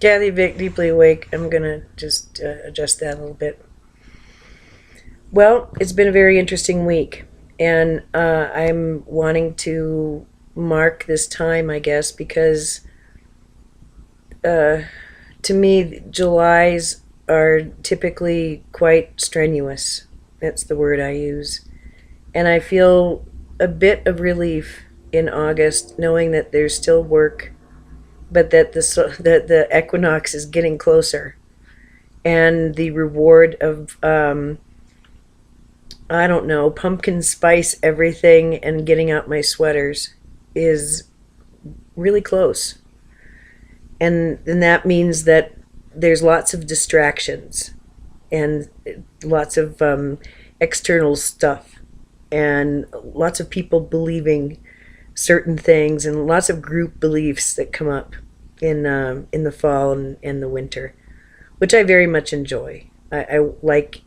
Kathy Vick, deeply awake. I'm going to just adjust that a little bit. Well, it's been a very interesting week, and I'm wanting to mark this time, I guess, because to me, Julys are typically quite strenuous. That's the word I use. And I feel a bit of relief in August knowing that there's still work, but that the equinox is getting closer. And the reward of, I don't know, pumpkin spice everything and getting out my sweaters is really close. And that means that there's lots of distractions and lots of external stuff and lots of people believing certain things and lots of group beliefs that come up in the fall and the winter, which I very much enjoy. I like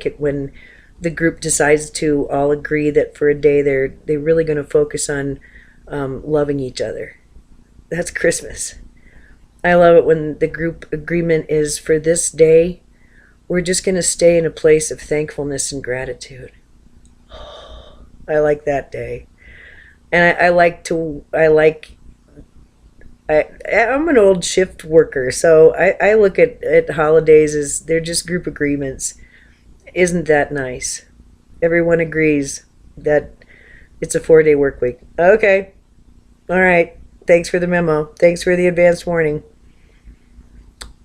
it when the group decides to all agree that for a day they're really going to focus on loving each other. That's Christmas. I love it when the group agreement is for this day, we're just going to stay in a place of thankfulness and gratitude. I like that day. And I'm an old shift worker, so I look at holidays as they're just group agreements. Isn't that nice? Everyone agrees that it's a 4-day work week. Okay. All right. Thanks for the memo. Thanks for the advance warning.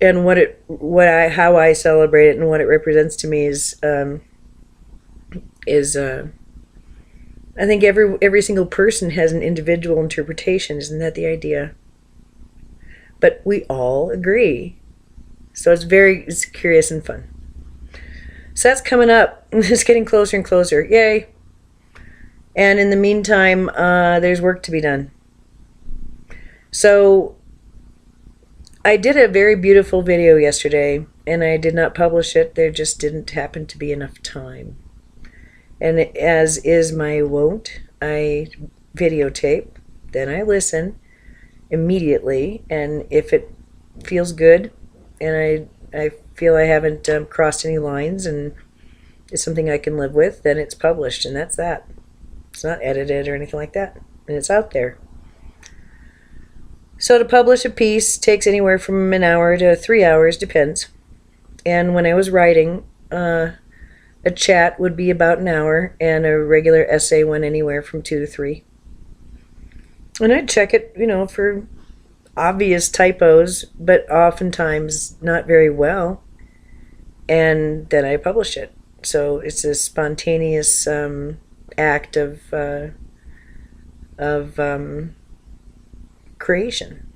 And how I celebrate it and what it represents to me is I think every single person has an individual interpretation. Isn't that the idea? But we all agree. So it's curious and fun. So that's coming up. It's getting closer and closer. Yay. And in the meantime, there's work to be done. So I did a very beautiful video yesterday, and I did not publish it. There just didn't happen to be enough time. And as is my wont, I videotape, then I listen immediately, and if it feels good, and I feel I haven't crossed any lines, and it's something I can live with, then it's published, and that's that. It's not edited or anything like that, and it's out there. So to publish a piece takes anywhere from an hour to 3 hours, depends. And when I was writing, a chat would be about an hour, and a regular essay went anywhere from 2 to 3. And I'd check it, for obvious typos, but oftentimes not very well. And then I publish it. So it's a spontaneous act of creation.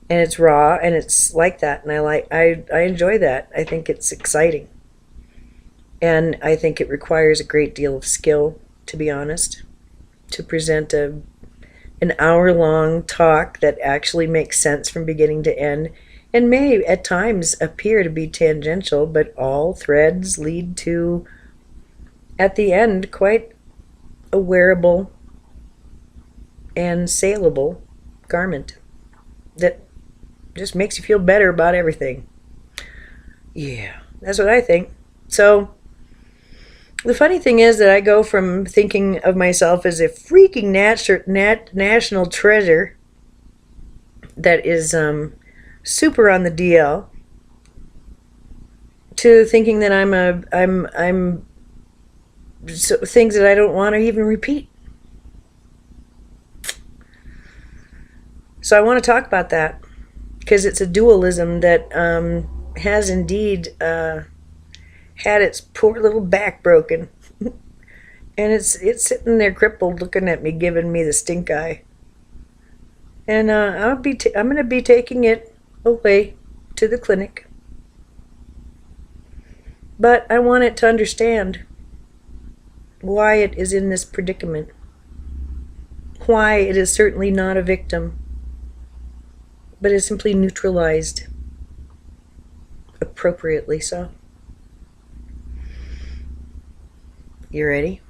And it's raw, and it's like that, and I enjoy that. I think it's exciting. And I think it requires a great deal of skill, to be honest, to present an hour-long talk that actually makes sense from beginning to end, and may at times appear to be tangential, but all threads lead to, at the end, quite a wearable and saleable garment that just makes you feel better about everything. Yeah, that's what I think. So the funny thing is that I go from thinking of myself as a freaking national treasure that is super on the DL to thinking that I'm things that I don't want to even repeat. So I want to talk about that because it's a dualism that has indeed had its poor little back broken. And it's sitting there crippled looking at me, giving me the stink eye. And I'm going to be taking it away to the clinic. But I want it to understand why it is in this predicament. Why it is certainly not a victim, but is simply neutralized, appropriately so. You ready?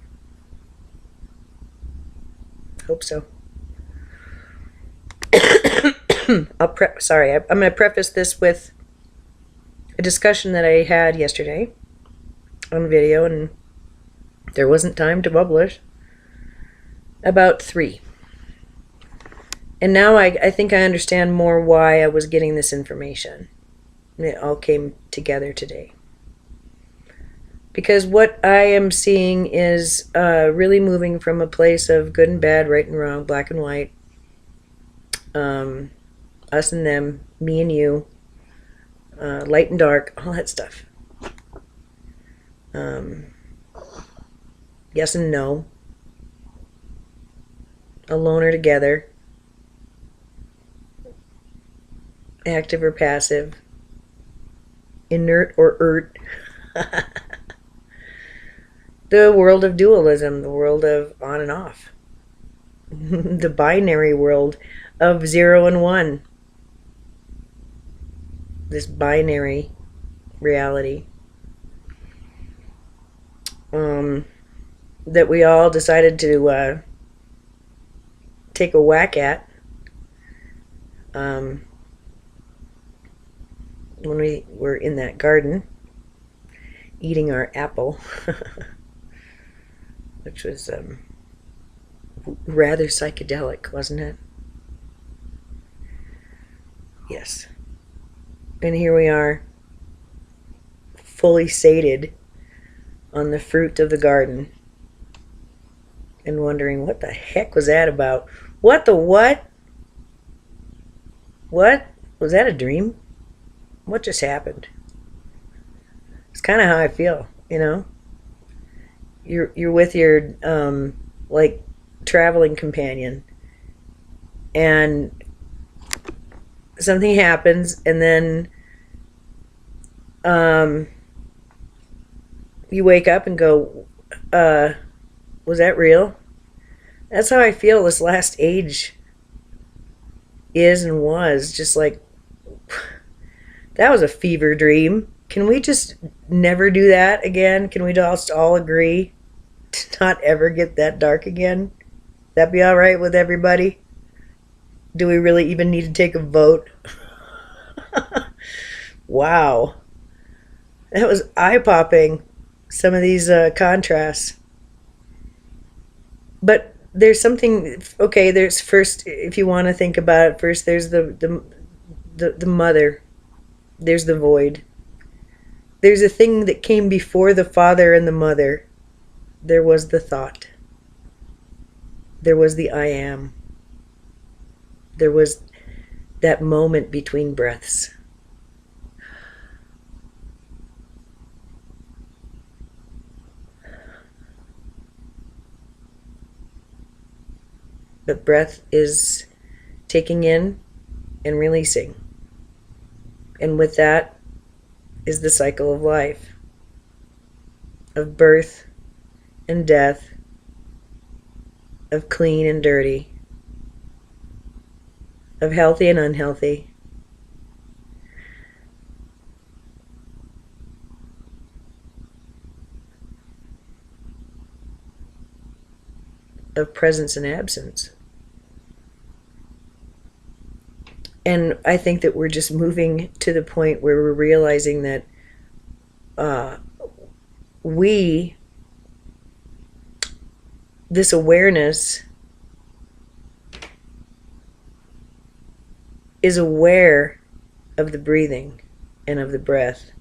Hope so. Sorry, I'm going to preface this with a discussion that I had yesterday on video, and there wasn't time to publish, about 3. And now I think I understand more why I was getting this information. And it all came together today. Because what I am seeing is really moving from a place of good and bad, right and wrong, black and white, us and them, me and you, light and dark, all that stuff. Yes and no. Alone or together. Active or passive. Inert or ert. The world of dualism, the world of on and off. The binary world of 0 and 1. This binary reality that we all decided to take a whack at when we were in that garden eating our apple, which was rather psychedelic, wasn't it? Yes. And here we are, fully sated on the fruit of the garden, and wondering, what the heck was that about? What the what? What? Was that a dream? What just happened? It's kind of how I feel, you know? You're with your, like, traveling companion, and something happens, and then you wake up and go, was that real? That's how I feel this last age is and was. Just like, that was a fever dream. Can we just never do that again? Can we just all agree to not ever get that dark again? That be all right with everybody? Do we really even need to take a vote? Wow. That was eye-popping, some of these contrasts. But there's something, okay, there's first, if you want to think about it, first there's the mother. There's the void. There's a thing that came before the father and the mother. There was the thought. There was the I am. There was that moment between breaths. But breath is taking in and releasing. And with that is the cycle of life, of birth and death, of clean and dirty, of healthy and unhealthy, of presence and absence. And I think that we're just moving to the point where we're realizing that this awareness is aware of the breathing and of the breath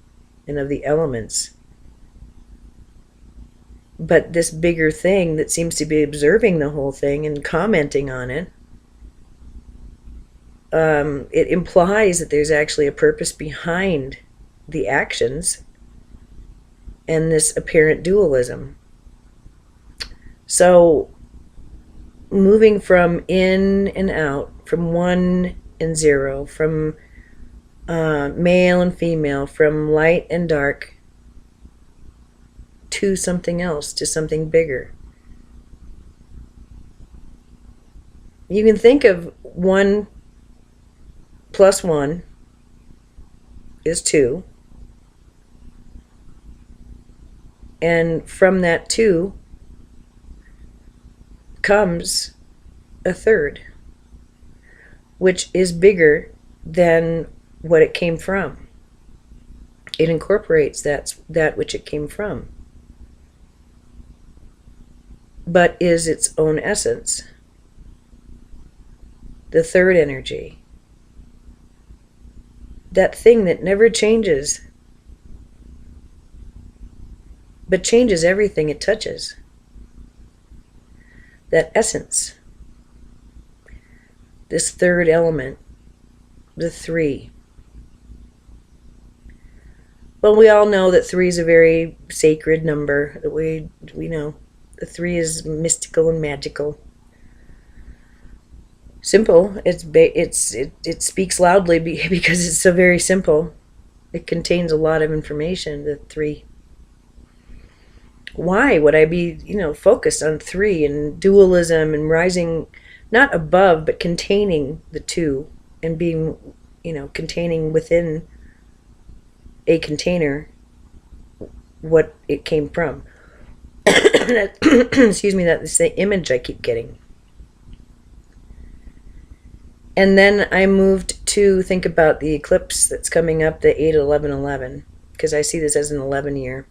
and of the elements. But this bigger thing that seems to be observing the whole thing and commenting on it, it implies that there's actually a purpose behind the actions and this apparent dualism. So moving from in and out, from 1 and 0, from male and female, from light and dark, to something else, to something bigger. You can think of 1 plus 1 is 2. And from that 2 comes a third. which is bigger than what it came from. It incorporates that which it came from, but is its own essence. The third energy, that thing that never changes, but changes everything it touches. That essence, this third element, the three. Well, we all know that three is a very sacred number. That we know the three is mystical and magical. Simple. It speaks loudly because it's so very simple. It contains a lot of information. The three. Why would I be, focused on three and dualism and rising, not above, but containing the two and being, containing within a container what it came from. Excuse me, that's the image I keep getting. And then I moved to think about the eclipse that's coming up, the 8/11/11, because I see this as an 11 year.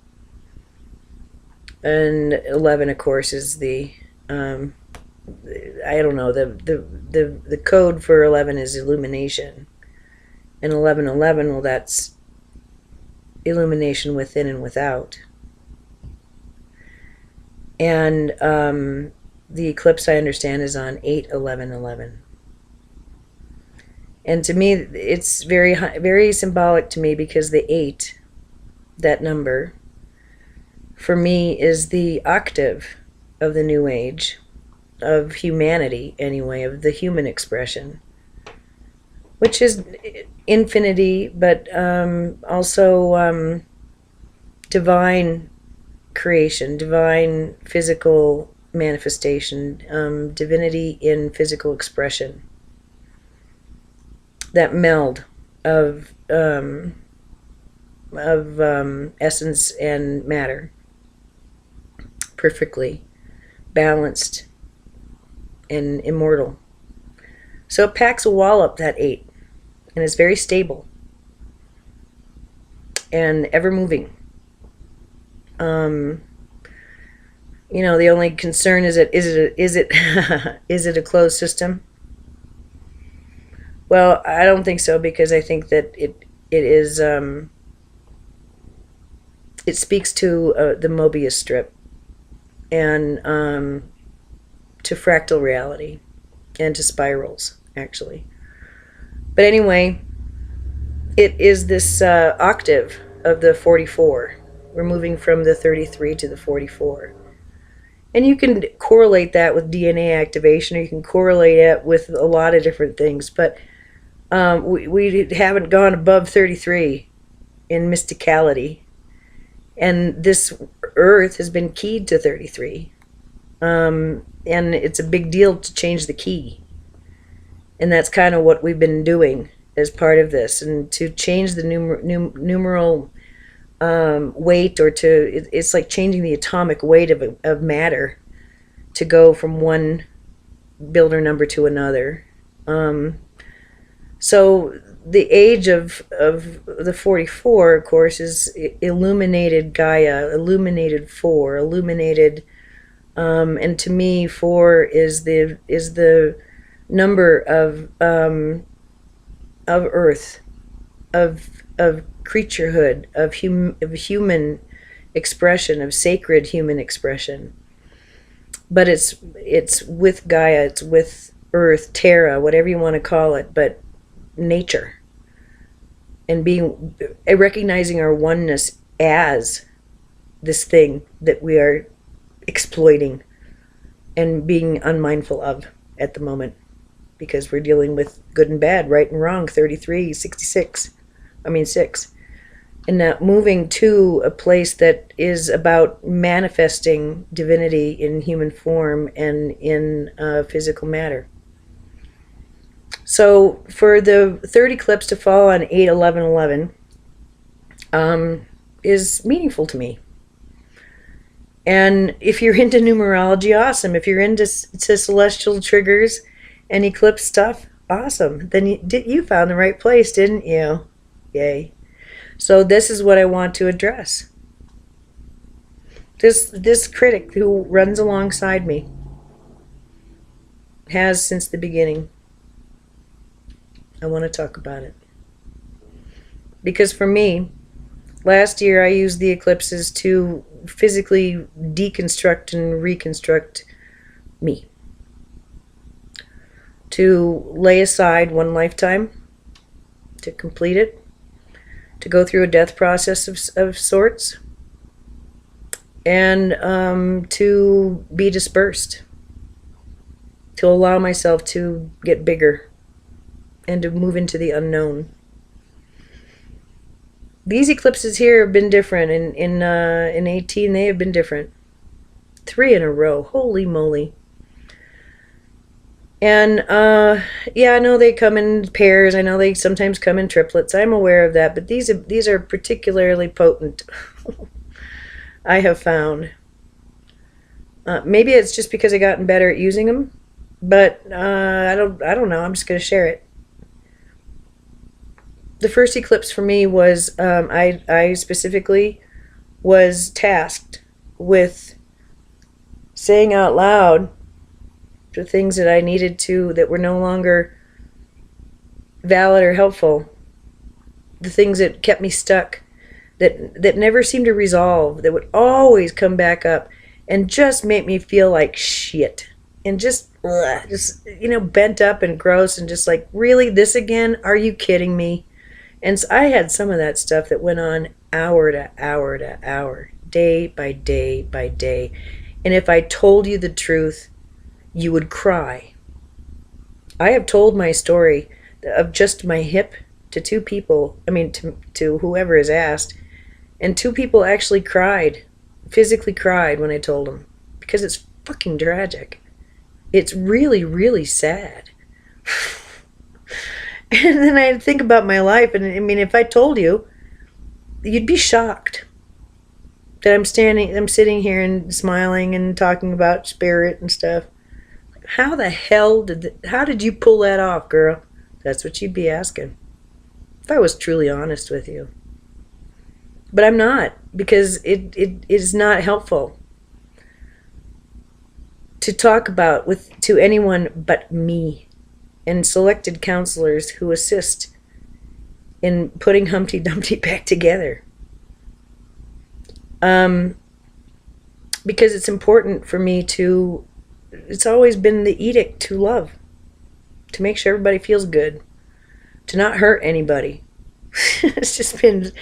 And 11, of course, is the I don't know, the code for 11 is illumination. And 11/11, well, that's illumination within and without. And the eclipse, I understand, is on 8/11/11. And to me, it's very, very symbolic to me, because the 8, that number, for me, is the octave of the New Age, of humanity anyway, of the human expression, which is infinity, but also divine creation, divine physical manifestation, divinity in physical expression. That meld of essence and matter, perfectly balanced and immortal. So it packs a wallop, that 8, and it's very stable and ever moving. The only concern is is it a closed system? Well, I don't think so, because I think that it is it speaks to the Mobius strip, and to fractal reality, and to spirals, actually. But anyway, it is this octave of the 44. We're moving from the 33 to the 44. And you can correlate that with DNA activation, or you can correlate it with a lot of different things. But we haven't gone above 33 in mysticality. And this earth has been keyed to 33. And it's a big deal to change the key. And that's kind of what we've been doing as part of this. And to change the numeral weight, or it's like changing the atomic weight of matter to go from one builder number to another. So the age of the 44, of course, is illuminated Gaia, illuminated 4, illuminated, and to me, 4 is the number of Earth, of creaturehood, of human expression, of sacred human expression. But it's with Gaia, it's with Earth, Terra, whatever you want to call it, but nature, and recognizing our oneness as this thing that we are exploiting and being unmindful of at the moment, because we're dealing with good and bad, right and wrong, 33, 66, 6. And now moving to a place that is about manifesting divinity in human form and in physical matter. So for the third eclipse to fall on 8/11/11 is meaningful to me. And if you're into numerology, awesome. If you're into celestial triggers and eclipse stuff, Awesome. Then you found the right place, didn't you? Yay. So this is what I want to address. This critic who runs alongside me has since the beginning. I want to talk about it. Because for me, last year I used the eclipses to physically deconstruct and reconstruct me. To lay aside one lifetime, to complete it, to go through a death process of sorts, and to be dispersed, to allow myself to get bigger and to move into the unknown. These eclipses here have been different. In 18, they have been different. 3 in a row. Holy moly. And, yeah, I know they come in pairs. I know they sometimes come in triplets. I'm aware of that. But these are particularly potent, I have found. Maybe it's just because I've gotten better at using them. But I don't know. I'm just going to share it. The first eclipse for me was, I specifically was tasked with saying out loud the things that I needed to, that were no longer valid or helpful. The things that kept me stuck, that never seemed to resolve, that would always come back up and just make me feel like shit. And just, bent up and gross and just like, really, this again? Are you kidding me? And so I had some of that stuff that went on hour to hour to hour, day by day by day. And if I told you the truth, you would cry. I have told my story of just my hip to 2 people, to whoever is asked, and 2 people actually cried, physically cried when I told them, because it's fucking tragic. It's really, really sad. And then I think about my life, and if I told you, you'd be shocked that I'm sitting here and smiling and talking about spirit and stuff. How the hell how did you pull that off, girl? That's what you'd be asking, if I was truly honest with you. But I'm not, because it is not helpful to talk about to anyone but me and selected counselors who assist in putting Humpty Dumpty back together. Because it's important for me to, it's always been the edict to love, to make sure everybody feels good, to not hurt anybody. It's just been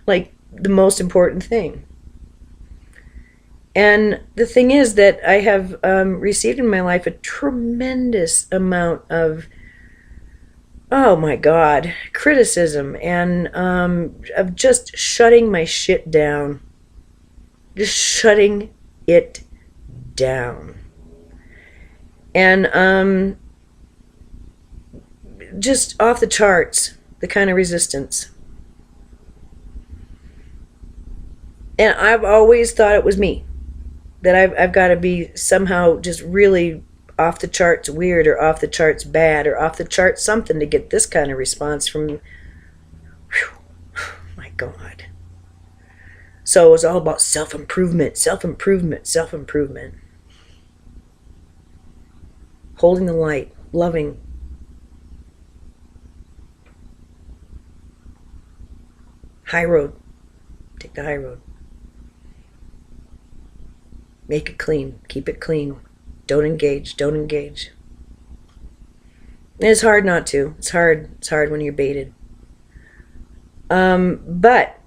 like the most important thing. And the thing is that I have received in my life a tremendous amount of, oh my God, criticism and of just shutting my shit down. Just shutting it down. And just off the charts, the kind of resistance. And I've always thought it was me. That I've got to be somehow just really off the charts weird, or off the charts bad, or off the charts something to get this kind of response from, whew, my God. So it was all about self-improvement, self-improvement, self-improvement. Holding the light, loving. High road. Take the high road. Make it clean. Keep it clean. Don't engage. Don't engage. And it's hard not to. It's hard. It's hard when you're baited. But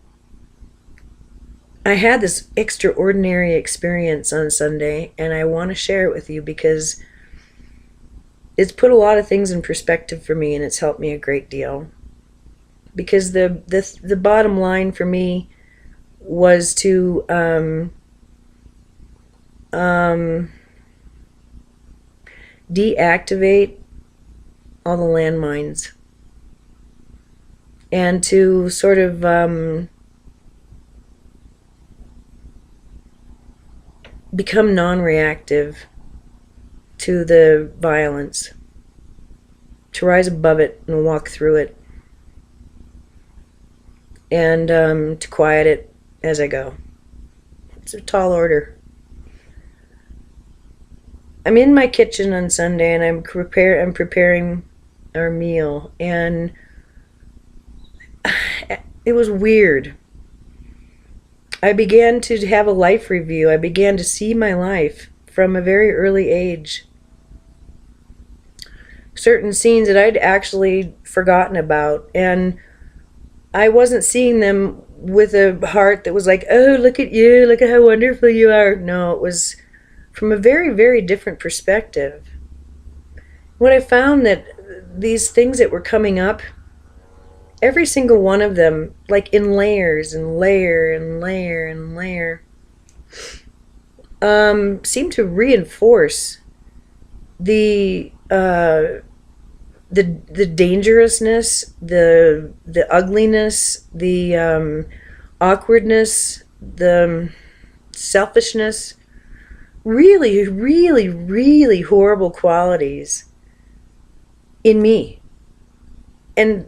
I had this extraordinary experience on Sunday, and I want to share it with you because it's put a lot of things in perspective for me, and it's helped me a great deal. Because the bottom line for me was to deactivate all the landmines and to sort of become non-reactive to the violence. to rise above it and walk through it, and to quiet it as I go. It's a tall order. I'm in my kitchen on Sunday, and I'm preparing our meal, and it was weird. I began to have a life review. I began to see my life from a very early age. Certain scenes that I'd actually forgotten about, and I wasn't seeing them with a heart that was like, oh, look at you, look at how wonderful you are. No, it was from a very, very different perspective. When I found that these things that were coming up, every single one of them, like in layers and layer and layer and layer, seemed to reinforce the dangerousness, the ugliness, the awkwardness, the selfishness, really, really, really horrible qualities in me. And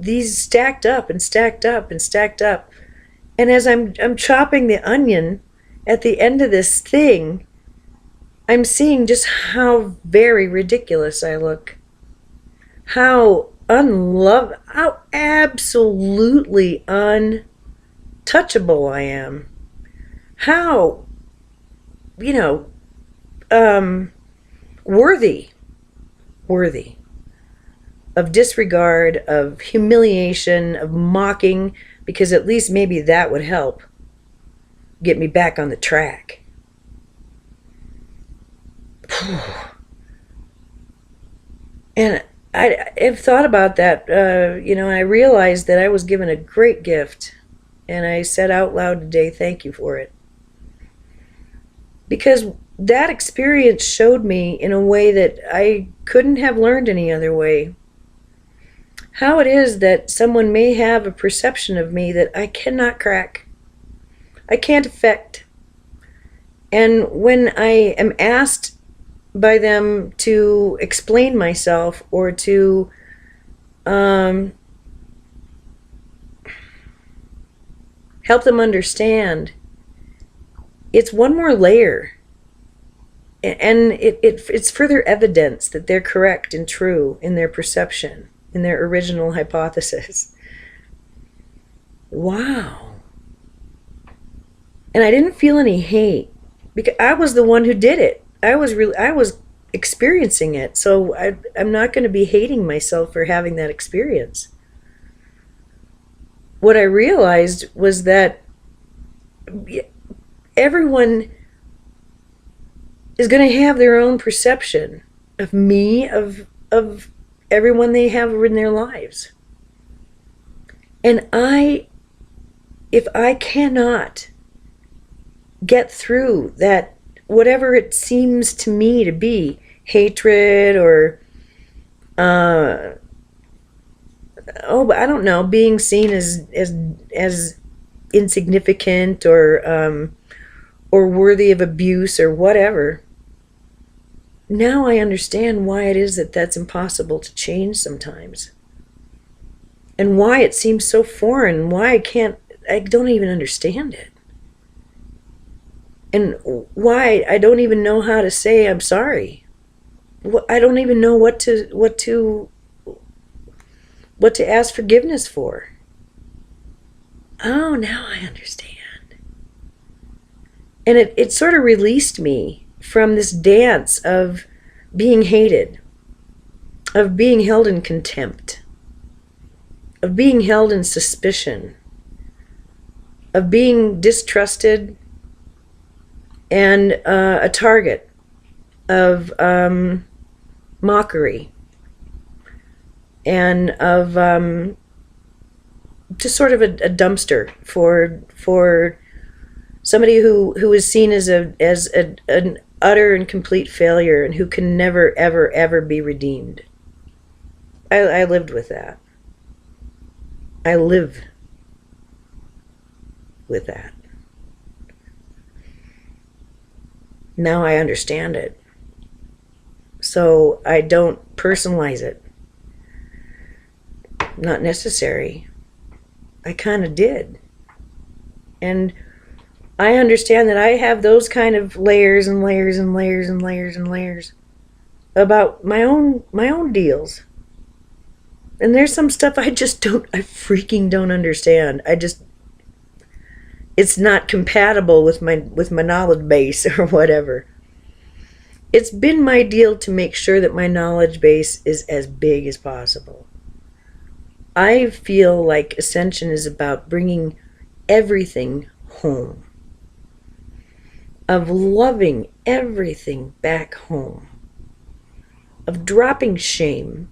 these stacked up and stacked up and stacked up. And as I'm chopping the onion at the end of this thing, I'm seeing just how very ridiculous I look. How absolutely untouchable I am. How, worthy of disregard, of humiliation, of mocking, because at least maybe that would help get me back on the track. And I've thought about that, and I realized that I was given a great gift, and I said out loud today, thank you for it. Because that experience showed me in a way that I couldn't have learned any other way. How it is that someone may have a perception of me that I cannot crack. I can't affect. And when I am asked by them to explain myself or to help them understand, it's one more layer. And it's further evidence that they're correct and true in their perception, in their original hypothesis. Wow. And I didn't feel any hate because I was the one who did it. I was experiencing it, so I'm not going to be hating myself for having that experience. What I realized was that everyone is going to have their own perception of me, of everyone they have in their lives. And if I cannot get through that, whatever it seems to me to be, hatred or, but I don't know, being seen as insignificant or worthy of abuse or whatever. Now I understand why it is that that's impossible to change sometimes. And why it seems so foreign, why I don't even understand it. And why I don't even know how to say I'm sorry. I don't even know what to ask forgiveness for. Oh, now I understand. And it sort of released me from this dance of being hated, of being held in contempt, of being held in suspicion, of being distrusted and a target of mockery and of just sort of a dumpster for somebody who is seen as an utter and complete failure and who can never, ever, ever be redeemed. I lived with that. I live with that. Now I understand it. So I don't personalize it. not necessary. I kind of did. And I understand that I have those kind of layers and layers and layers and layers and layers about my own deals. And there's some stuff I freaking don't understand. It's not compatible with my knowledge base or whatever. It's been my deal to make sure that my knowledge base is as big as possible. I feel like ascension is about bringing everything home, of loving everything back home, of dropping shame,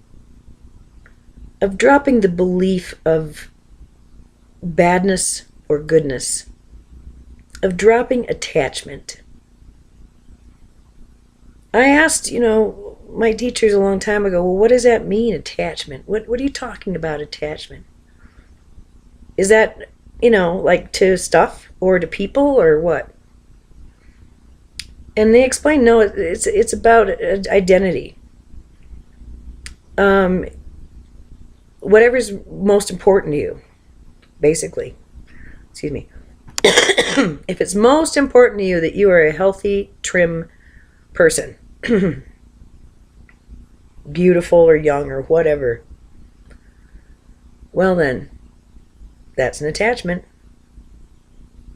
of dropping the belief of badness or goodness, of dropping attachment. I asked, my teachers a long time ago, well, what does that mean, attachment? What are you talking about, attachment? Is that, like to stuff or to people or what? And they explained, no, it's about identity. Whatever's most important to you, basically. Excuse me. If it's most important to you that you are a healthy, trim person, beautiful or young or whatever, well then, that's an attachment.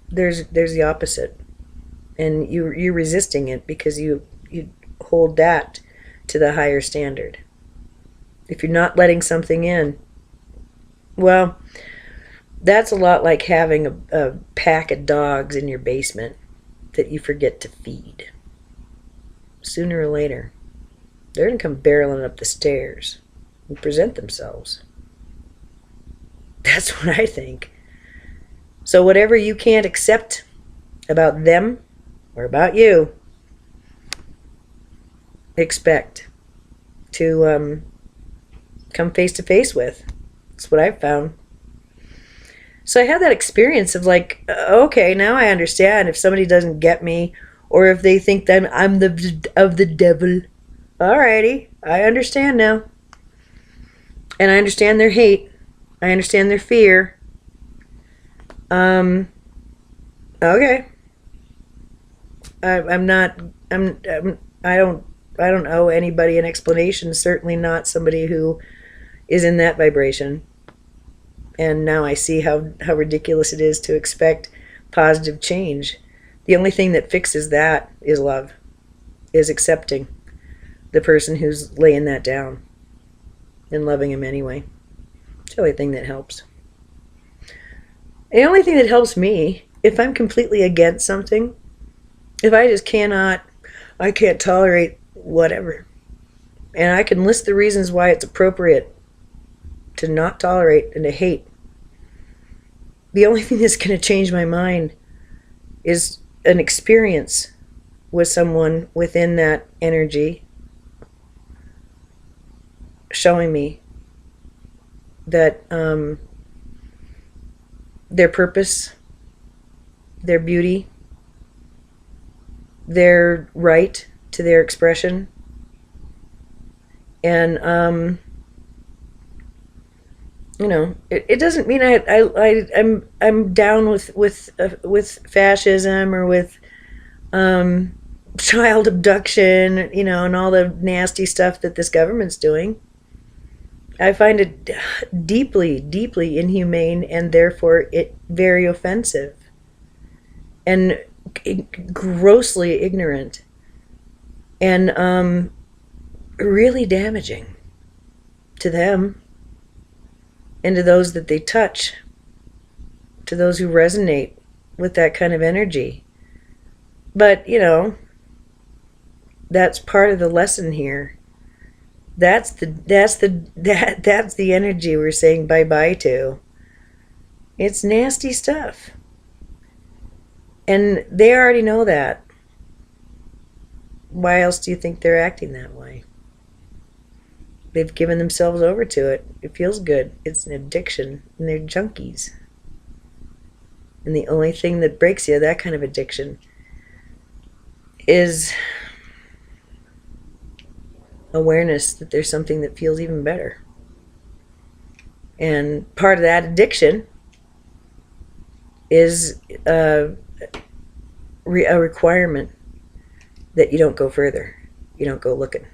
There's the opposite. And you're resisting it because you hold that to the higher standard. If you're not letting something in, well, that's a lot like having a pack of dogs in your basement that you forget to feed. Sooner or later, they're going to come barreling up the stairs and present themselves. That's what I think. So whatever you can't accept about them or about you, expect to come face to face with. That's what I've found. So I had that experience of like, okay, now I understand if somebody doesn't get me, or if they think that I'm of the devil. Alrighty, I understand now. And I understand their hate. I understand their fear. Okay. I don't owe anybody an explanation, certainly not somebody who is in that vibration. And now I see how ridiculous it is to expect positive change. The only thing that fixes that is love, is accepting the person who's laying that down and loving him anyway. It's the only thing that helps. The only thing that helps me, if I'm completely against something, if I just I can't tolerate whatever, and I can list the reasons why it's appropriate to not tolerate and to hate, the only thing that's going to change my mind is an experience with someone within that energy showing me that their purpose, their beauty, their right to their expression, and it doesn't mean I'm down with fascism or with child abduction, and all the nasty stuff that this government's doing. I find it deeply, deeply inhumane and therefore very offensive and grossly ignorant and really damaging to them and to those that they touch, to those who resonate with that kind of energy. But, that's part of the lesson here. That's the energy we're saying bye-bye to. It's nasty stuff. And they already know that. Why else do you think they're acting that way? They've given themselves over to it. It feels good. It's an addiction. And they're junkies. And the only thing that breaks you of that kind of addiction is awareness that there's something that feels even better. And part of that addiction is a requirement that you don't go further. You don't go looking.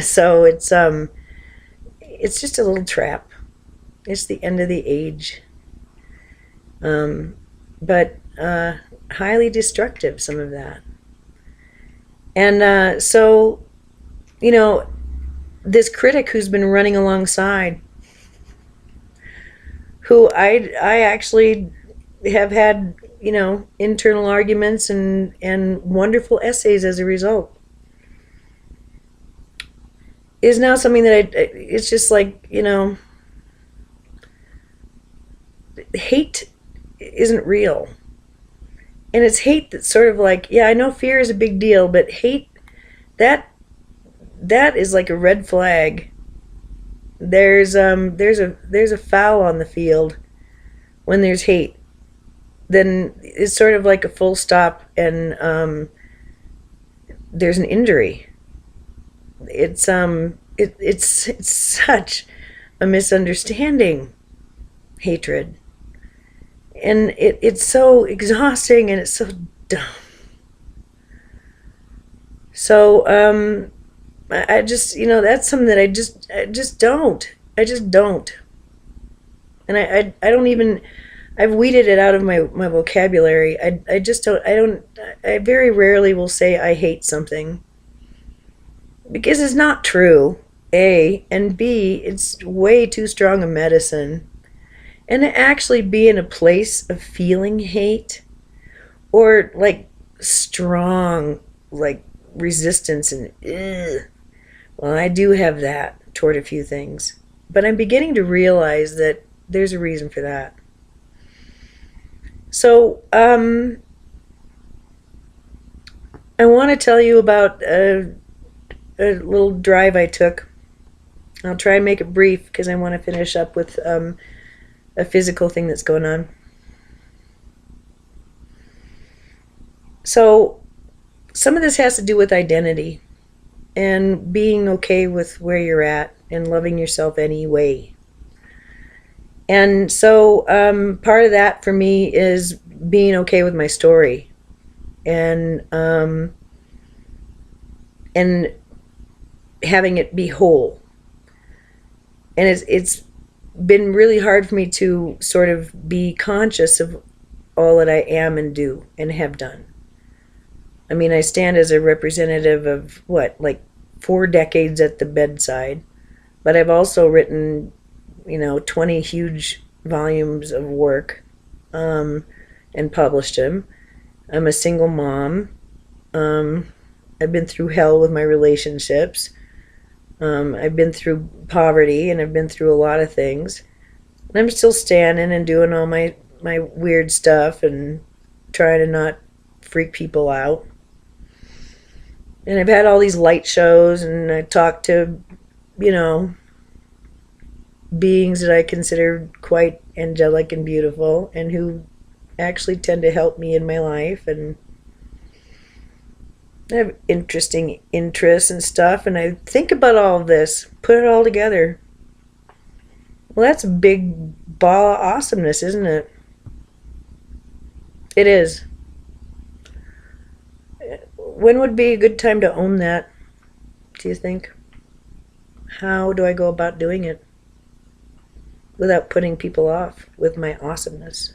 So it's just a little trap. It's the end of the age. But highly destructive, some of that. And so, you know, this critic who's been running alongside, who I actually have had, you know, internal arguments and wonderful essays as a result, is now something that it's just like, you know, hate isn't real. And it's hate that's sort of like, yeah, I know fear is a big deal, but hate, that is like a red flag. There's a foul on the field when there's hate. Then it's sort of like a full stop, and there's an injury. It's such a misunderstanding, hatred, and it's so exhausting, and it's so dumb. So I just, you know, that's something that I just don't. And I don't even, I've weeded it out of my vocabulary. I just don't, I very rarely will say I hate something, because it's not true, A, and B, it's way too strong a medicine. And to actually be in a place of feeling hate, or like strong, like resistance and well, I do have that toward a few things, but I'm beginning to realize that there's a reason for that. So I want to tell you about a little drive I took. I'll try and make it brief because I want to finish up with a physical thing that's going on. So some of this has to do with identity and being okay with where you're at and loving yourself anyway. And so part of that for me is being okay with my story, and having it be whole. And it's been really hard for me to sort of be conscious of all that I am and do and have done. I mean, I stand as a representative of what, like 4 decades at the bedside, but I've also written, you know, 20 huge volumes of work, and published them. I'm a single mom. I've been through hell with my relationships. I've been through poverty, and I've been through a lot of things. And I'm still standing and doing all my weird stuff and trying to not freak people out. And I've had all these light shows, and I talked to, you know, beings that I consider quite angelic and beautiful, and who actually tend to help me in my life. And I have interesting interests and stuff, and I think about all of this, put it all together. Well, that's a big ball of awesomeness, isn't it? It is. When would be a good time to own that, do you think? How do I go about doing it without putting people off with my awesomeness?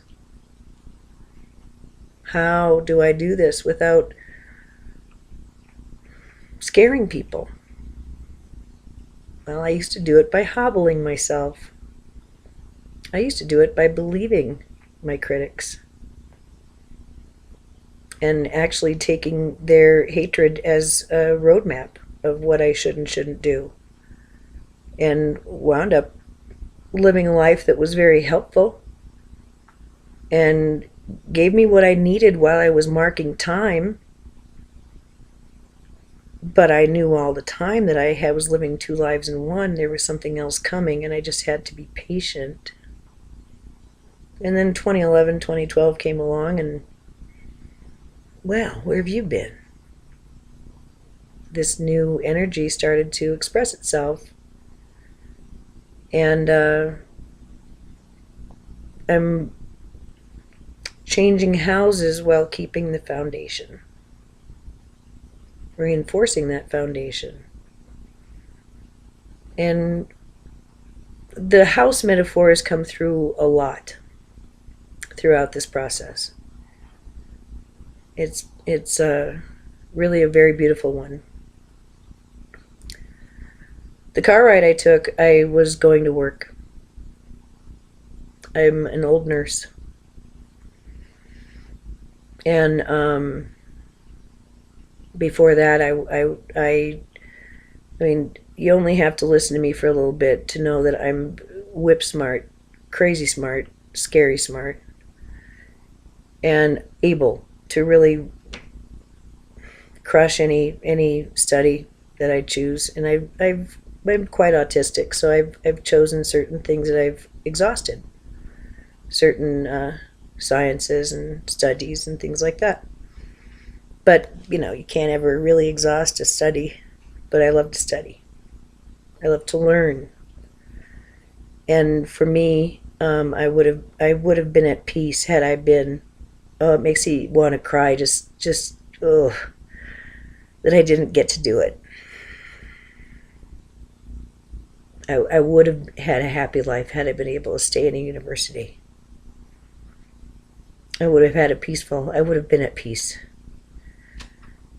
How do I do this without scaring people? Well, I used to do it by hobbling myself. I used to do it by believing my critics and actually taking their hatred as a roadmap of what I should and shouldn't do, and wound up living a life that was very helpful and gave me what I needed while I was marking time. But I knew all the time that I was living 2 lives in one. There was something else coming, and I just had to be patient. And then 2011, 2012 came along, and well, where have you been? This new energy started to express itself. And I'm changing houses while keeping the foundation, reinforcing that foundation. And the house metaphor has come through a lot throughout this process. It's really a very beautiful one. The car ride I took, I was going to work. I'm an old nurse. And before that, I mean, you only have to listen to me for a little bit to know that I'm whip smart, crazy smart, scary smart, and able to really crush any study that I choose. And I'm quite autistic, so I've chosen certain things that I've exhausted, certain sciences and studies and things like that. But you can't ever really exhaust a study. But I love to study. I love to learn. And for me, I would have been at peace had I been. Oh, it makes you want to cry. Just ugh, that I didn't get to do it. I would have had a happy life had I been able to stay in a university. I would have been at peace.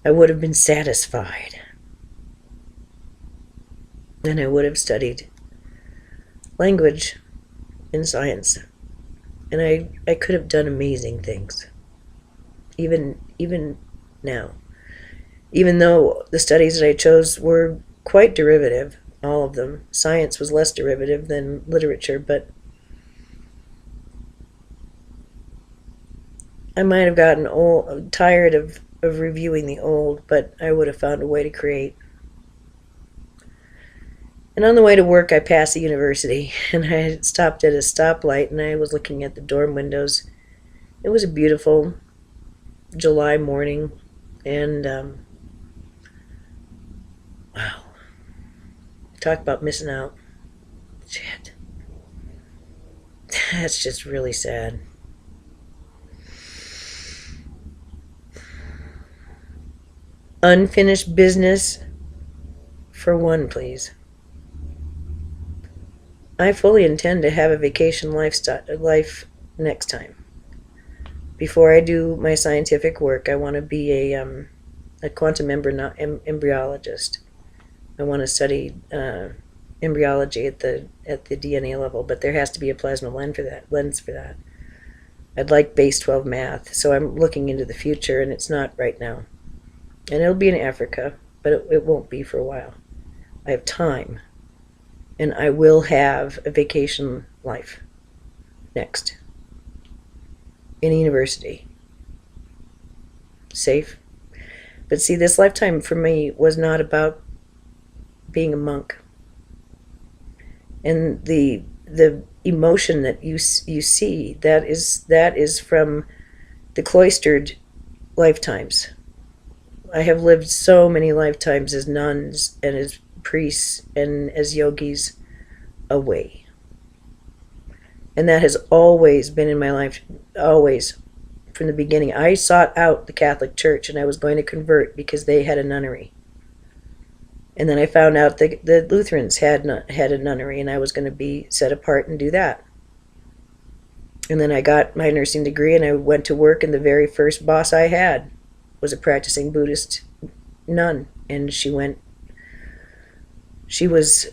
I would have been satisfied. And I would have studied language and science. And I could have done amazing things. Even now. Even though the studies that I chose were quite derivative, all of them. Science was less derivative than literature, but I might have gotten tired of reviewing the old, but I would have found a way to create. And on the way to work, I passed the university, and I had stopped at a stoplight, and I was looking at the dorm windows. It was a beautiful July morning, and wow. Talk about missing out. Shit. That's just really sad. Unfinished business for one, please. I fully intend to have a vacation life next time. Before I do my scientific work, I want to be a quantum embryologist. I want to study embryology at the DNA level, but there has to be a plasma lens for that. I'd like base 12 math, so I'm looking into the future, and it's not right now. And it'll be in Africa, but it won't be for a while. I have time, and I will have a vacation life next in a university. Safe. But see, this lifetime for me was not about being a monk. And the emotion that you see, that is from the cloistered lifetimes. I have lived so many lifetimes as nuns and as priests and as yogis away. And that has always been in my life, always, from the beginning. I sought out the Catholic Church, and I was going to convert because they had a nunnery. And then I found out that the Lutherans had a nunnery, and I was going to be set apart and do that. And then I got my nursing degree, and I went to work, and the very first boss I had was a practicing Buddhist nun. And she was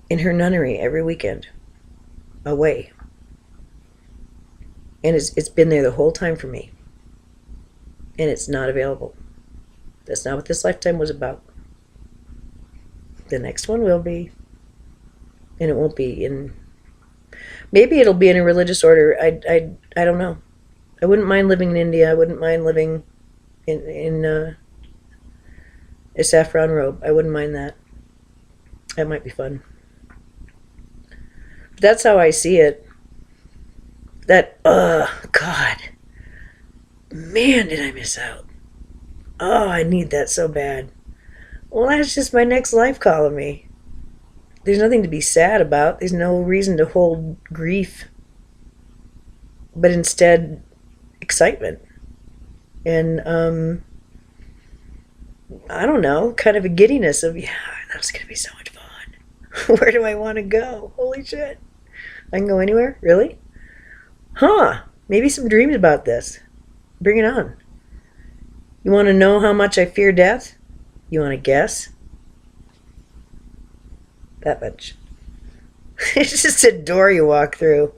in her nunnery every weekend, away. And it's been there the whole time for me. And it's not available. That's not what this lifetime was about. The next one will be. And it won't be in... Maybe it'll be in a religious order. I don't know. I wouldn't mind living in India. I wouldn't mind living in a saffron robe. I wouldn't mind that. That might be fun. But that's how I see it. That, God. Man, did I miss out. Oh, I need that so bad. Well, that's just my next life calling me. there's nothing to be sad about. There's no reason to hold grief, but instead excitement. And I don't know, kind of a giddiness of, yeah, that was going to be so much fun. Where do I want to go? Holy shit. I can go anywhere? Really? Huh. Maybe some dreams about this. Bring it on. You want to know how much I fear death? You want to guess? That much. It's just a door you walk through.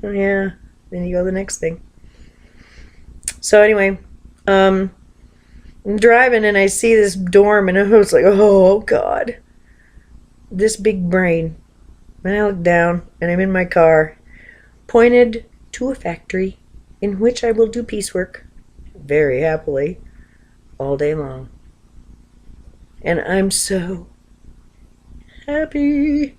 Yeah. Then you go to the next thing. So anyway, I'm driving and I see this dorm and I was like, oh God, this big brain. And I look down and I'm in my car, pointed to a factory in which I will do piecework very happily all day long. And I'm so happy.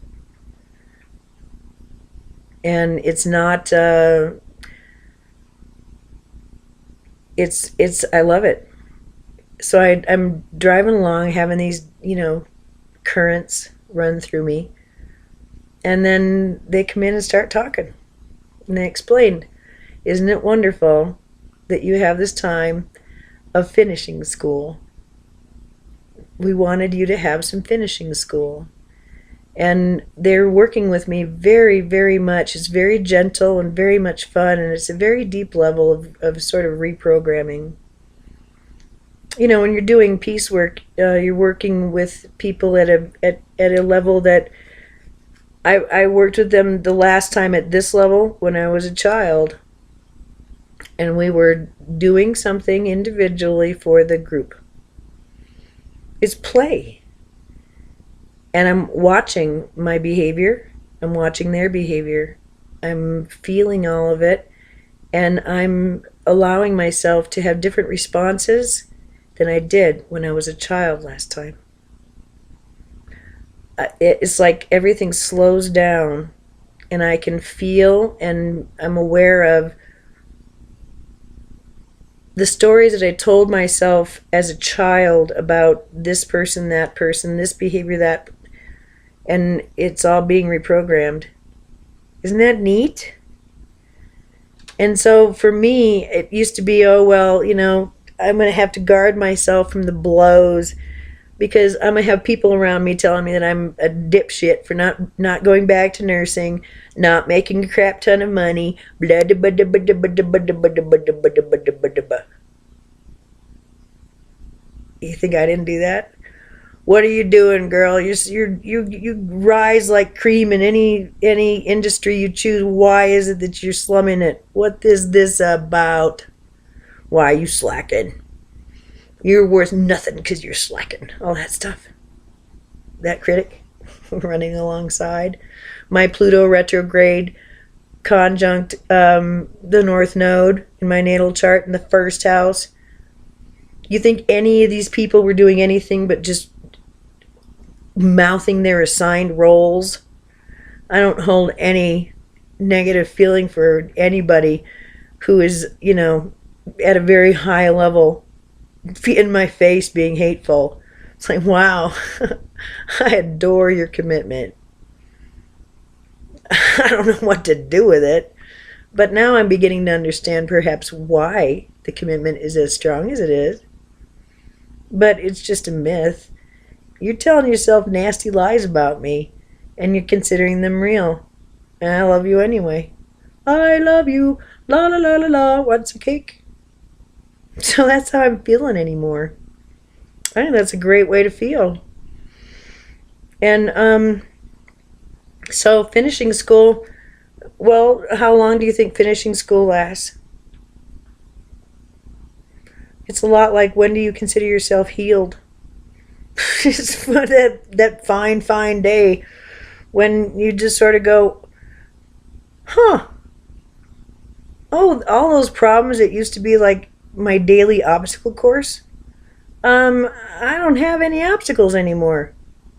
And it's not, I love it. So I'm driving along, having these, currents run through me. And then they come in and start talking. And they explain, isn't it wonderful that you have this time of finishing school? We wanted you to have some finishing school. And they're working with me very, very much. It's very gentle and very much fun, and it's a very deep level of sort of reprogramming. When you're doing piecework, you're working with people at a level that I worked with them the last time at this level when I was a child. And we were doing something individually for the group. It's play. And I'm watching my behavior. I'm watching their behavior. I'm feeling all of it. And I'm allowing myself to have different responses than I did when I was a child last time. It's like everything slows down. And I can feel and I'm aware of the stories that I told myself as a child about this person, this behavior, that, and it's all being reprogrammed. Isn't that neat? And so for me, it used to be, oh, well, I'm going to have to guard myself from the blows because I'm going to have people around me telling me that I'm a dipshit for not going back to nursing, not making a crap ton of money, blah, blah, blah, blah, blah, blah, blah, blah, blah, blah, blah. You think I didn't do that? What are you doing, girl? You rise like cream in any industry you choose. Why is it that you're slumming it? What is this about? Why are you slacking? You're worth nothing because you're slacking. All that stuff. That critic running alongside. My Pluto retrograde conjunct the North Node in my natal chart in the first house. You think any of these people were doing anything but just mouthing their assigned roles? I don't hold any negative feeling for anybody who is, at a very high level in my face being hateful. It's like, wow, I adore your commitment. I don't know what to do with it, but now I'm beginning to understand perhaps why the commitment is as strong as it is. But it's just a myth. You're telling yourself nasty lies about me, and you're considering them real. And I love you anyway. I love you. La la la la la. What's a cake? So that's how I'm feeling anymore. I think that's a great way to feel. And so finishing school, well, how long do you think finishing school lasts? It's a lot like, when do you consider yourself healed? It's that fine day when you just sort of go, huh, oh, all those problems that used to be like my daily obstacle course, I don't have any obstacles anymore.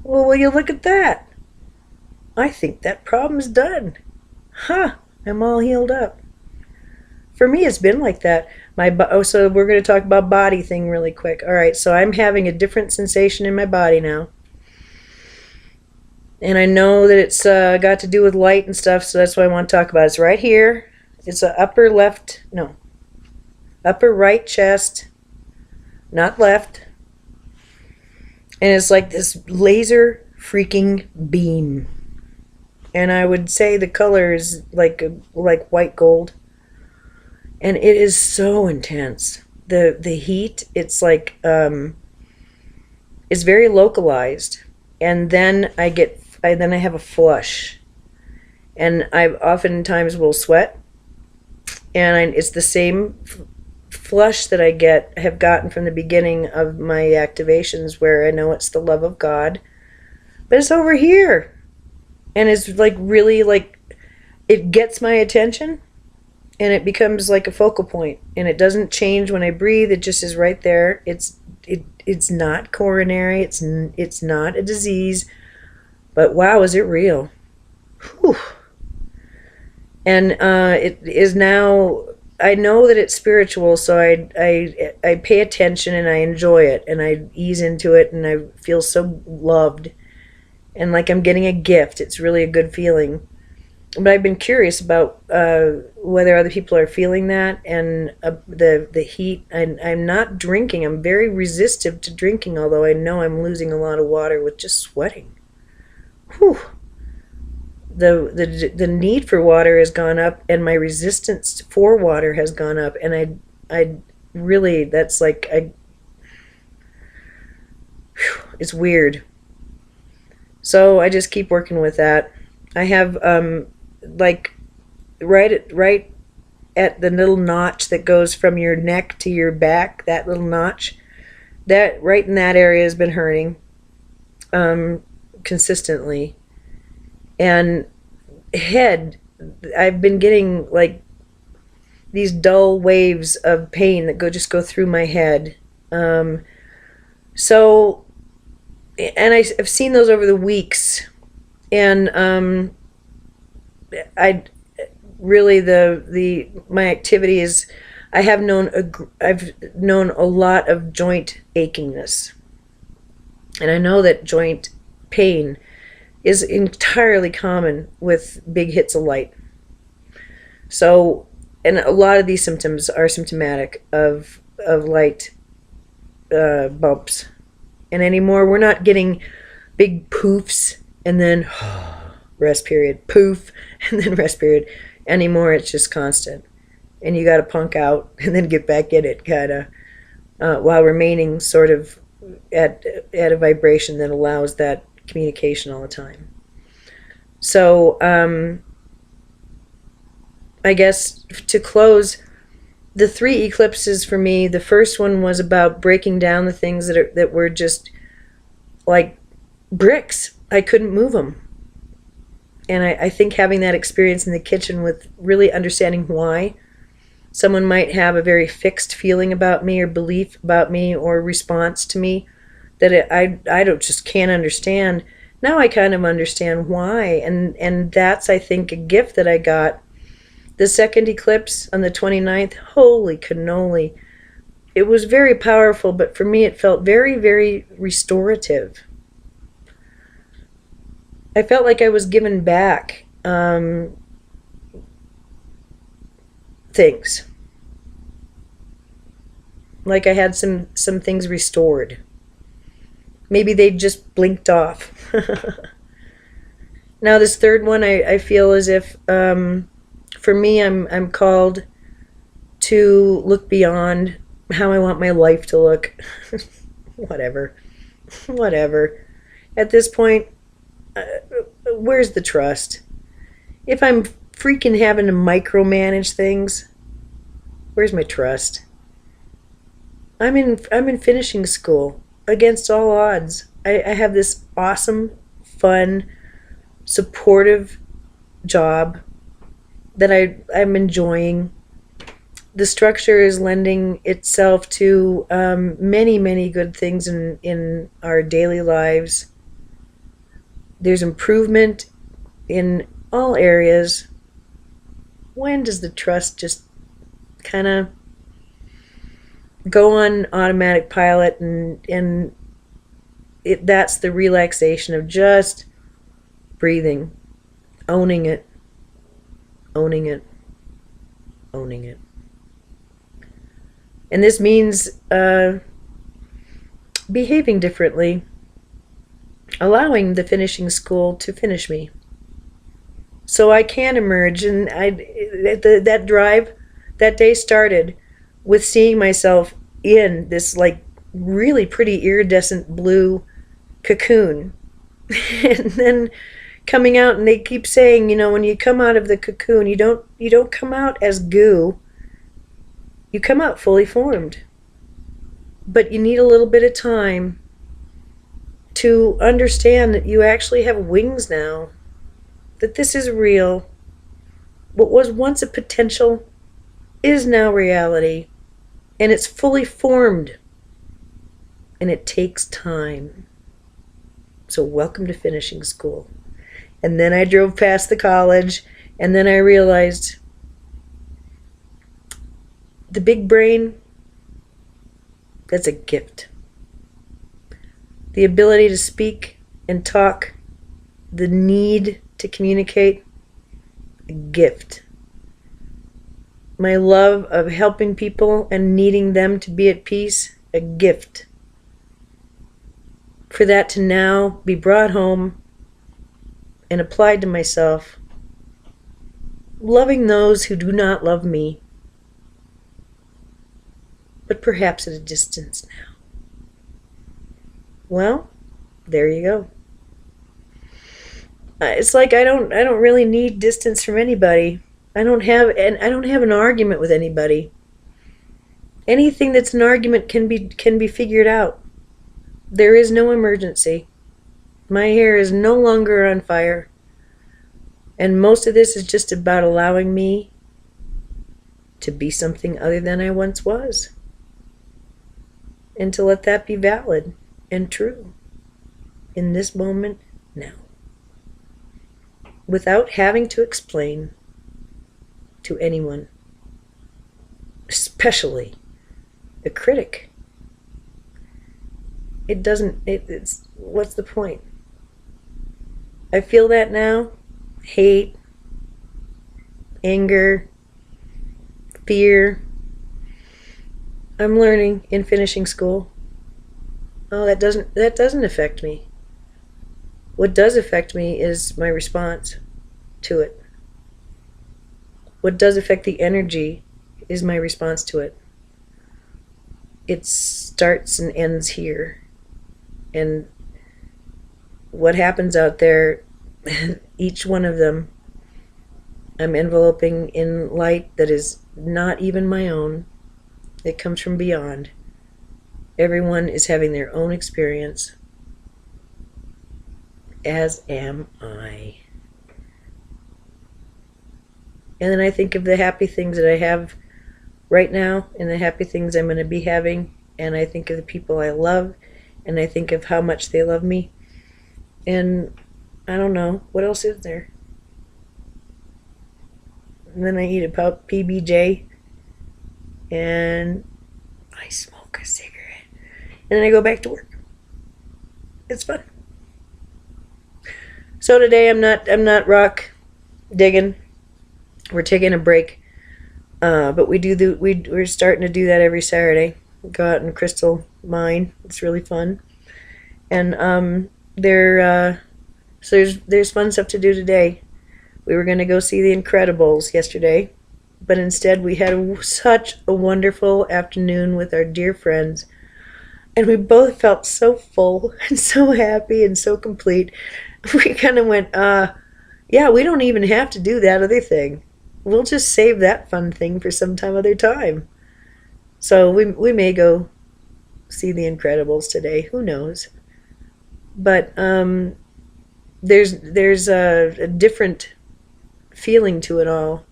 Well, will you look at that? I think that problem's done. Huh, I'm all healed up. For me, it's been like that. So we're going to talk about body thing really quick. All right, so I'm having a different sensation in my body now. And I know that it's got to do with light and stuff, so that's what I want to talk about. It's right here. It's a upper right chest, not left. And it's like this laser freaking beam. And I would say the color is like white gold. And it is so intense. The heat, it's like it's very localized. And then I have a flush. And I oftentimes will sweat. And it's the same flush that I have gotten from the beginning of my activations, where I know it's the love of God. But it's over here. And it's like really like, it gets my attention and it becomes like a focal point. And it doesn't change when I breathe. It just is right there. It's not coronary. It's not a disease. But wow, is it real? Whew. And it is now, I know that it's spiritual, so I pay attention and I enjoy it and I ease into it and I feel so loved. And like I'm getting a gift. It's really a good feeling. But I've been curious about whether other people are feeling that, and the heat. I'm not drinking. I'm very resistive to drinking, although I know I'm losing a lot of water with just sweating. Whew. The need for water has gone up, and my resistance for water has gone up. And I really, that's like, it's weird. So I just keep working with that. I have like right at the little notch that goes from your neck to your back, that little notch, that right in that area has been hurting consistently. And head, I've been getting like these dull waves of pain that just go through my head. So, and I've seen those over the weeks, and I really my activity is, I've known a lot of joint achingness, and I know that joint pain is entirely common with big hits of light. So, and a lot of these symptoms are symptomatic of light bumps. And anymore, we're not getting big poofs and then rest period, poof, and then rest period. Anymore, it's just constant. And you got to punk out and then get back in it, kind of, while remaining sort of at a vibration that allows that communication all the time. So, I guess to close, the 3 eclipses for me, the first one was about breaking down the things that were just like bricks. I couldn't move them. And I think having that experience in the kitchen with really understanding why someone might have a very fixed feeling about me or belief about me or response to me that I just can't understand. Now I kind of understand why. And that's, I think, a gift that I got. The second eclipse on the 29th, holy cannoli. It was very powerful, but for me it felt very, very restorative. I felt like I was given back things. Like I had some things restored. Maybe they just blinked off. Now this third one, I feel as if... for me, I'm called to look beyond how I want my life to look. Whatever. At this point, where's the trust? If I'm freaking having to micromanage things, where's my trust? I'm in finishing school against all odds. I have this awesome, fun, supportive job that I'm enjoying. The structure is lending itself to many, many good things in our daily lives. There's improvement in all areas. When does the trust just kind of go on automatic pilot, and that's the relaxation of just breathing, owning it, owning it, owning it. And this means behaving differently, allowing the finishing school to finish me. So I can emerge, and that drive that day started with seeing myself in this like really pretty iridescent blue cocoon. And then coming out, and they keep saying, you know, when you come out of the cocoon, you don't come out as goo. You come out fully formed. But you need a little bit of time to understand that you actually have wings now, that this is real. What was once a potential is now reality, and it's fully formed, and it takes time. So welcome to finishing school. And then I drove past the college, and then I realized the big brain, that's a gift. The ability to speak and talk, the need to communicate, a gift. My love of helping people and needing them to be at peace, a gift. For that to now be brought home and applied to myself, loving those who do not love me, but perhaps at a distance now. Well, there you go. It's like I don't really need distance from anybody. I don't have an argument with anybody. Anything that's an argument can be figured out. There is no emergency. My hair is no longer on fire. And most of this is just about allowing me to be something other than I once was. And to let that be valid and true in this moment now. Without having to explain to anyone, especially the critic. It's what's the point? I feel that now. Hate, anger, fear. I'm learning in finishing school. Oh, that doesn't affect me. What does affect me is my response to it. What does affect the energy is my response to it. It starts and ends here. And what happens out there, each one of them, I'm enveloping in light that is not even my own. It comes from beyond. Everyone is having their own experience, as am I. And then I think of the happy things that I have right now and the happy things I'm going to be having, and I think of the people I love, and I think of how much they love me. And I don't know, what else is there? And then I eat a PBJ, and I smoke a cigarette, and then I go back to work. It's fun. So today I'm not rock digging. We're taking a break, but we're starting to do that every Saturday. We go out in Crystal Mine. It's really fun, and so there's fun stuff to do today. We were going to go see The Incredibles yesterday, but instead we had such a wonderful afternoon with our dear friends, and we both felt so full and so happy and so complete. We kind of went, yeah, we don't even have to do that other thing. We'll just save that fun thing for some other time. So we may go see The Incredibles today. Who knows? But there's a different feeling to it all.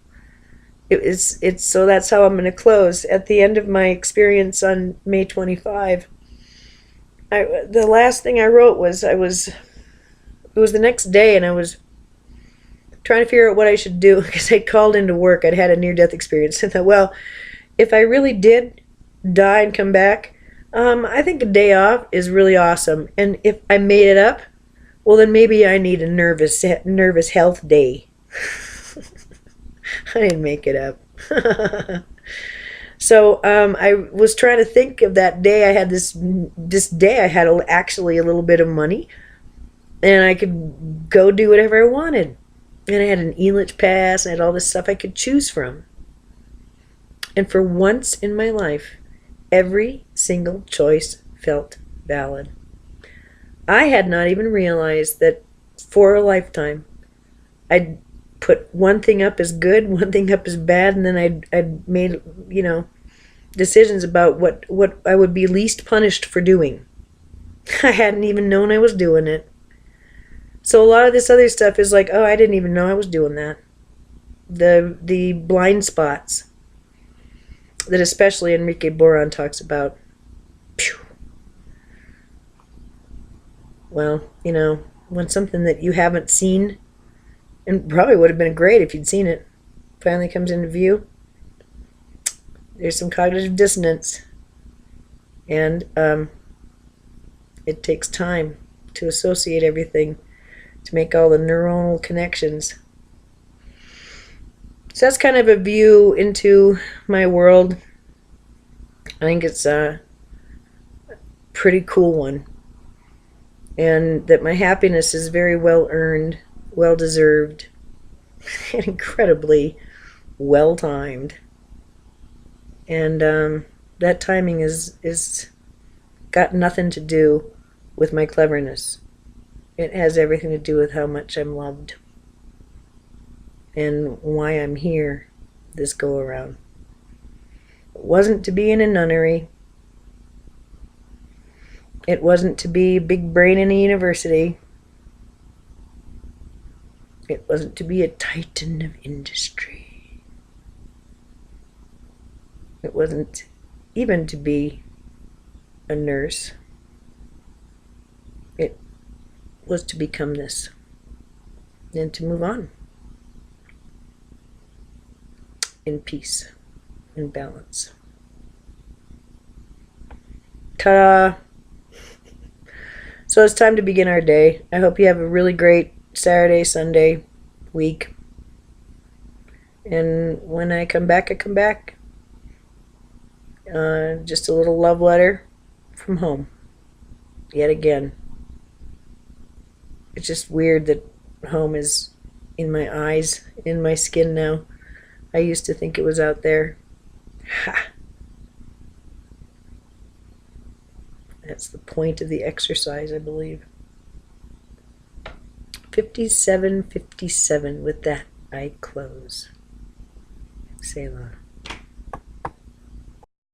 It's so that's how I'm going to close. At the end of my experience on May 25, the last thing I wrote was it was the next day, and I was trying to figure out what I should do because I called into work. I'd had a near-death experience. I thought, well, if I really did die and come back, I think a day off is really awesome. And if I made it up, Well, then maybe I need a nervous health day. I didn't make it up. So I was trying to think of that day. I had this day. I had actually a little bit of money, and I could go do whatever I wanted. And I had an Elitch pass. I had all this stuff I could choose from. And for once in my life, every single choice felt valid. I had not even realized that for a lifetime, I'd put one thing up as good, one thing up as bad, and then I'd made, decisions about what I would be least punished for doing. I hadn't even known I was doing it. So a lot of this other stuff is like, oh, I didn't even know I was doing that. The blind spots that especially Enrique Boron talks about. Phew. Well, when something that you haven't seen, and probably would have been great if you'd seen it, finally comes into view, there's some cognitive dissonance. And it takes time to associate everything, to make all the neuronal connections. So that's kind of a view into my world. I think it's a pretty cool one. And that my happiness is very well earned, well deserved, and incredibly well timed. And that timing is got nothing to do with my cleverness. It has everything to do with how much I'm loved and why I'm here this go around. It wasn't to be in a nunnery. It wasn't to be big brain in a university. It wasn't to be a titan of industry. It wasn't even to be a nurse. It was to become this and to move on in peace and balance. Ta-da! So it's time to begin our day. I hope you have a really great Saturday, Sunday week. And when I come back, I come back. Just a little love letter from home. Yet again. It's just weird that home is in my eyes, in my skin now. I used to think it was out there. Ha! That's the point of the exercise, I believe. 57:57. With that, I close. Selah.